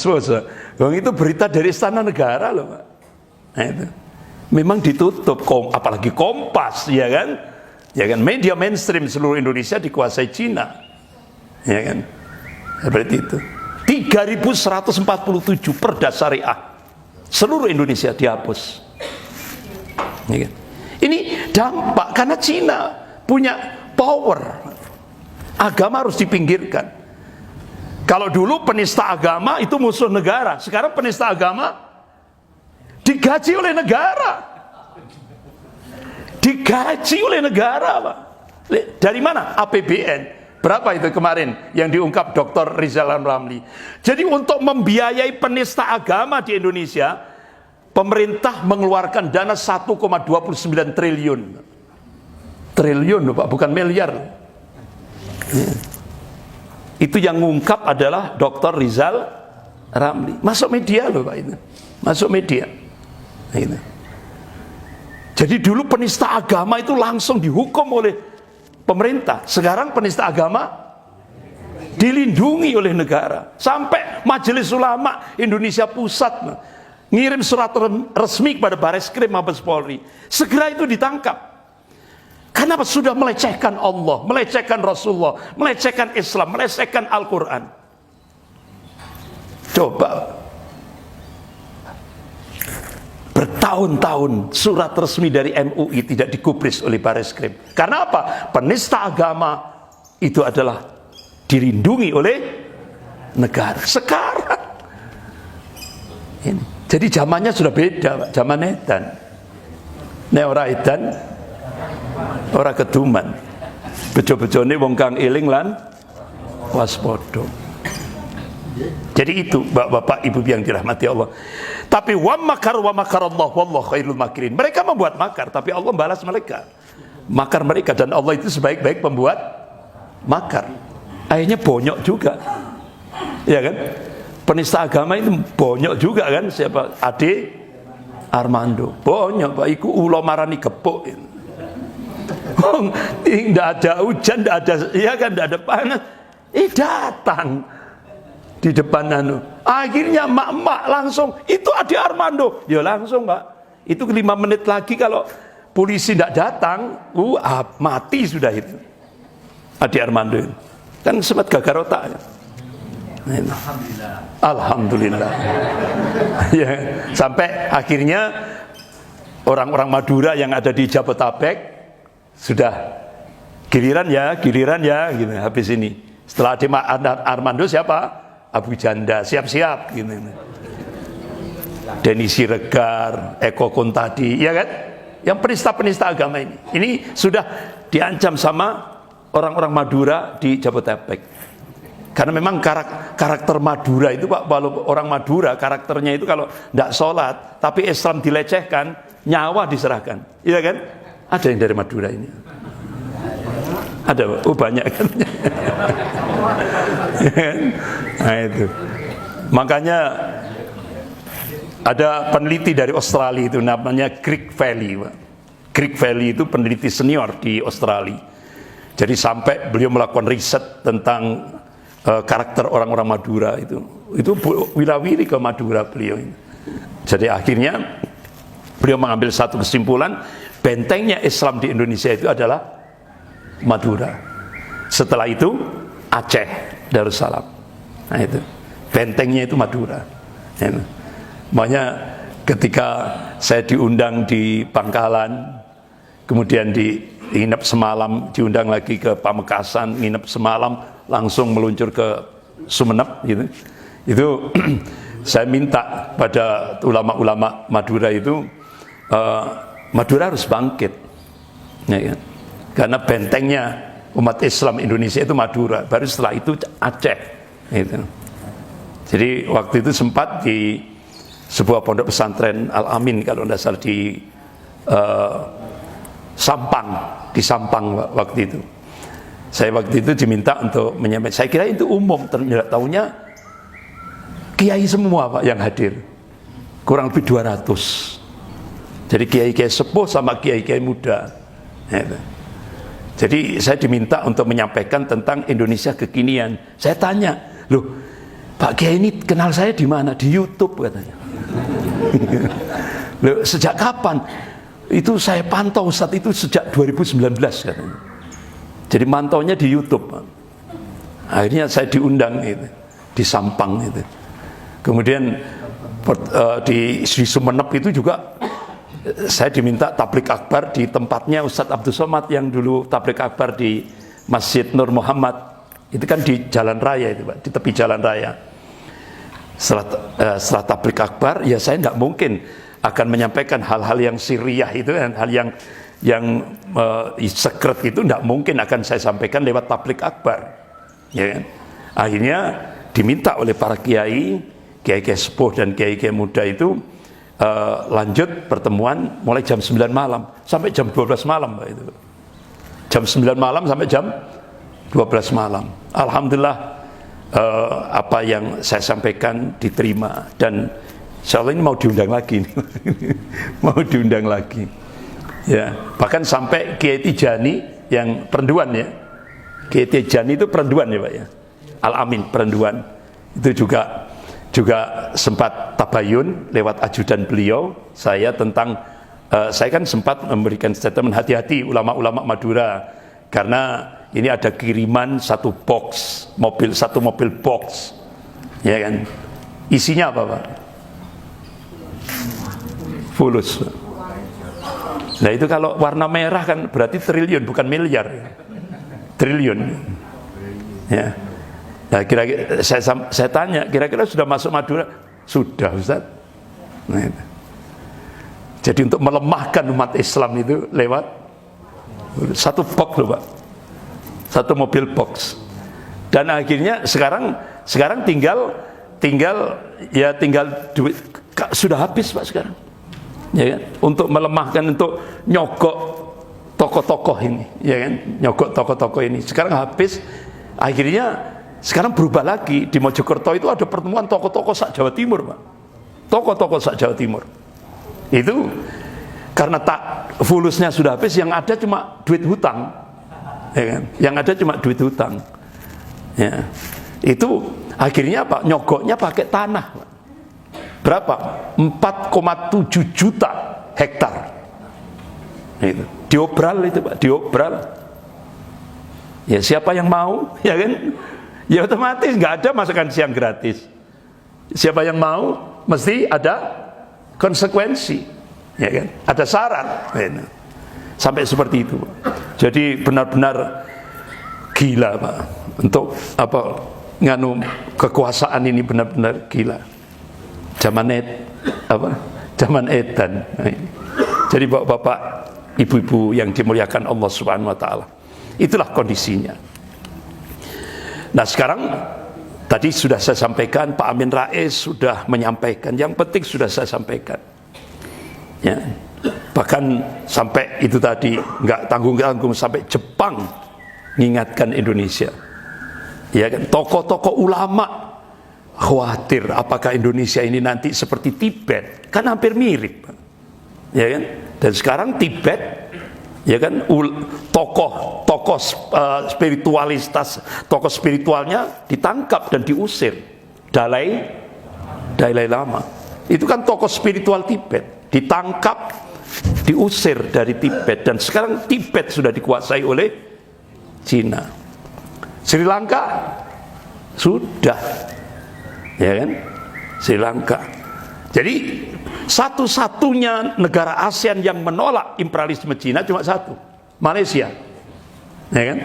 Itu berita dari Istana Negara loh, Pak. Nah, itu memang ditutup, apalagi Kompas, ya kan? Ya kan, media mainstream seluruh Indonesia dikuasai Cina, ya kan? Seperti itu. 3.147 perda syariah seluruh Indonesia dihapus. Ya kan? Ini dampak karena Cina punya power. Agama harus dipinggirkan. Kalau dulu penista agama itu musuh negara, sekarang penista agama digaji oleh negara. Digaji oleh negara, Pak. Dari mana? APBN. Berapa itu kemarin yang diungkap Dr. Rizal Ramli? Jadi untuk membiayai penista agama di Indonesia, pemerintah mengeluarkan dana 1,29 triliun. Triliun, Pak, bukan miliar. Itu yang mengungkap adalah Dr. Rizal Ramli. Masuk media loh, Pak, itu. Masuk media. Itu. Jadi dulu penista agama itu langsung dihukum oleh pemerintah. Sekarang penista agama dilindungi oleh negara. Sampai Majelis Ulama Indonesia Pusat ngirim surat resmi kepada Bareskrim Mabes Polri. Segera itu ditangkap. Karena sudah melecehkan Allah, melecehkan Rasulullah, melecehkan Islam, melecehkan Al-Quran. Coba, bertahun-tahun surat resmi dari MUI tidak digubris oleh Bareskrim. Karena apa? Penista agama itu adalah dilindungi oleh negara. Sekarang ini. Jadi zamannya sudah beda, Pak. Zaman edan. Nek ora edan, ora keduman. Bejo-bejone wong kang eling lan waspada. Jadi itu Bapak Ibu yang dirahmati Allah. Tapi wa makar Allah wallahu khairul makirin. Mereka membuat makar, tapi Allah balas mereka. Makar mereka, dan Allah itu sebaik-baik pembuat makar. Akhirnya bonyok juga. Ya kan? Penista agama itu bonyok juga kan. Siapa? Ade Armando. Bonyok, Pak, iku ulo marani gepuk. Tidak ada hujan, tidak ada, ya kan, tidak ada panas. Datang di depan akhirnya mak-mak langsung, itu Ade Armando. Ya langsung, Pak. Itu 5 menit lagi kalau polisi tidak datang, mati sudah itu Ade Armando. Kan sempat gagal otak ya. Alhamdulillah. Ya, sampai akhirnya orang-orang Madura yang ada di Jabodetabek sudah giliran ya gitu. Habis ini setelah Ade Armando siapa? Abu Janda, siap-siap gitu. Denny Siregar, Eko Kuntadi, ya kan? Yang penista-penista agama ini sudah diancam sama orang-orang Madura di Jabodetabek. Karena memang karakter Madura itu, Pak, kalau orang Madura karakternya itu kalau tidak sholat, tapi Islam dilecehkan, nyawa diserahkan, iya kan? Ada yang dari Madura ini? Ada, Pak? Oh, banyak kan? Nah itu, makanya ada peneliti dari Australia itu namanya Greg Valley, Pak. Greg Valley itu peneliti senior di Australia. Jadi sampai beliau melakukan riset tentang karakter orang-orang Madura itu wila-wili ke Madura beliau ini. Jadi akhirnya beliau mengambil satu kesimpulan, bentengnya Islam di Indonesia itu adalah Madura. Setelah itu Aceh, Darussalam. Nah itu bentengnya itu Madura. Makanya ketika saya diundang di Pangkalan, kemudian nginep semalam, diundang lagi ke Pamekasan, nginep semalam, langsung meluncur ke Sumeneb gitu. Itu saya minta pada ulama-ulama Madura itu, Madura harus bangkit, ya kan? Karena bentengnya umat Islam Indonesia itu Madura, baru setelah itu Aceh gitu. Jadi waktu itu sempat di sebuah pondok pesantren Al-Amin kalau tidak salah di Sampang waktu itu. Saya waktu itu diminta untuk menyampaikan. Saya kira itu umum, ternyata tahunya kiai semua, Pak, yang hadir. Kurang lebih 200. Jadi kiai-kiai sepuh sama kiai-kiai muda. Jadi saya diminta untuk menyampaikan tentang Indonesia kekinian. Saya tanya, loh, Pak Kiai ini kenal saya di mana? Di YouTube katanya. Loh, sejak kapan? Itu saya pantau saat itu sejak 2019 katanya. Jadi mantaunya di YouTube. Akhirnya saya diundang itu, di Sampang itu. Kemudian di Sumenep itu juga saya diminta tablik akbar di tempatnya Ustadz Abdul Somad yang dulu tablik akbar di Masjid Nur Muhammad. Itu kan di jalan raya itu Pak, di tepi jalan raya. Setelah tablik akbar, ya saya tidak mungkin akan menyampaikan hal-hal yang sirriyah itu, dan hal yang secret itu tidak mungkin akan saya sampaikan lewat tablik akbar, ya kan? Akhirnya diminta oleh para kiai sepuh dan kiai muda itu lanjut pertemuan mulai jam 9 malam sampai jam 12 malam Pak, itu jam 9 malam sampai jam 12 malam. Alhamdulillah apa yang saya sampaikan diterima, dan insya Allah ini mau diundang lagi mau diundang lagi ya. Bahkan sampai Kiai Tijani yang perenduan ya, Kiai Tijani itu perenduan ya Pak ya, Al-Amin perenduan, itu juga sempat tabayun lewat ajudan beliau saya tentang saya kan sempat memberikan statement hati-hati ulama-ulama Madura, karena ini ada kiriman satu mobil box ya kan, isinya apa Pak? Fulus. Nah itu kalau warna merah kan berarti triliun, bukan miliar, triliun ya. Nah kira-kira saya tanya, kira-kira sudah masuk Madura? Sudah Ustaz. Nah, itu. Jadi untuk melemahkan umat Islam itu lewat satu box loh Pak, satu mobil box. Dan akhirnya sekarang tinggal duit sudah habis Pak sekarang, ya kan? Untuk melemahkan, untuk nyogok tokoh-tokoh ini, ya kan? Nyogok tokoh-tokoh ini sekarang habis. Akhirnya sekarang berubah lagi, di Mojokerto itu ada pertemuan tokoh-tokoh sak Jawa Timur Pak, tokoh-tokoh sak Jawa Timur. Itu karena fulusnya sudah habis, yang ada cuma duit hutang, ya kan? Yang ada cuma duit hutang, ya. Itu akhirnya Pak, nyogoknya pakai tanah Pak. Berapa? 4,7 juta hektar. Itu diobral itu Pak, diobral. Ya siapa yang mau, ya kan? Ya otomatis nggak ada masakan siang gratis. Siapa yang mau mesti ada konsekuensi, ya kan? Ada syarat, ya. Sampai seperti itu. Jadi benar-benar gila Pak, untuk apa nganu kekuasaan ini benar-benar gila. Zaman edan. Jadi bapak-bapak, ibu-ibu yang dimuliakan Allah Subhanahu wa taala, itulah kondisinya. Nah sekarang tadi sudah saya sampaikan, Pak Amin Rais sudah menyampaikan, yang penting sudah saya sampaikan ya. Bahkan sampai itu tadi nggak tanggung-tanggung, sampai Jepang mengingatkan Indonesia, ya kan? Tokoh-tokoh ulama khawatir apakah Indonesia ini nanti seperti Tibet, kan hampir mirip, ya kan? Dan sekarang Tibet, ya kan, tokoh spiritualnya ditangkap dan diusir. Dalai Lama itu kan tokoh spiritual Tibet, ditangkap, diusir dari Tibet, dan sekarang Tibet sudah dikuasai oleh Cina. Sri Lanka sudah, ya kan, Sri Lanka. Jadi satu-satunya negara ASEAN yang menolak imperialisme Cina cuma satu, Malaysia, ya kan?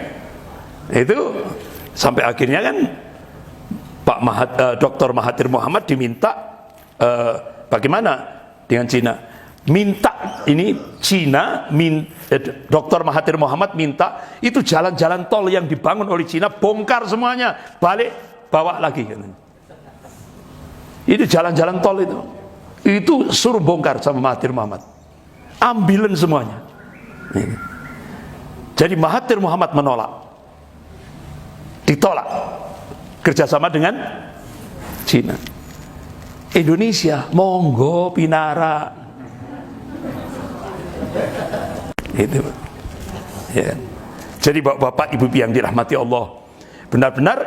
Itu sampai akhirnya kan Dr. Mahathir Mohamad diminta bagaimana dengan Cina, minta ini Cina, Dr. Mahathir Mohamad minta itu jalan-jalan tol yang dibangun oleh Cina bongkar semuanya, balik bawa lagi. Itu jalan-jalan tol itu suruh bongkar sama Mahathir Mohamad, ambilin semuanya. Jadi Mahathir Mohamad menolak, ditolak kerjasama dengan Cina. Indonesia monggo pinara, itu ya. Jadi bapak-bapak, ibu-ibu yang dirahmati Allah, benar-benar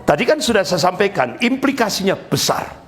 Tadi kan sudah saya sampaikan, implikasinya besar.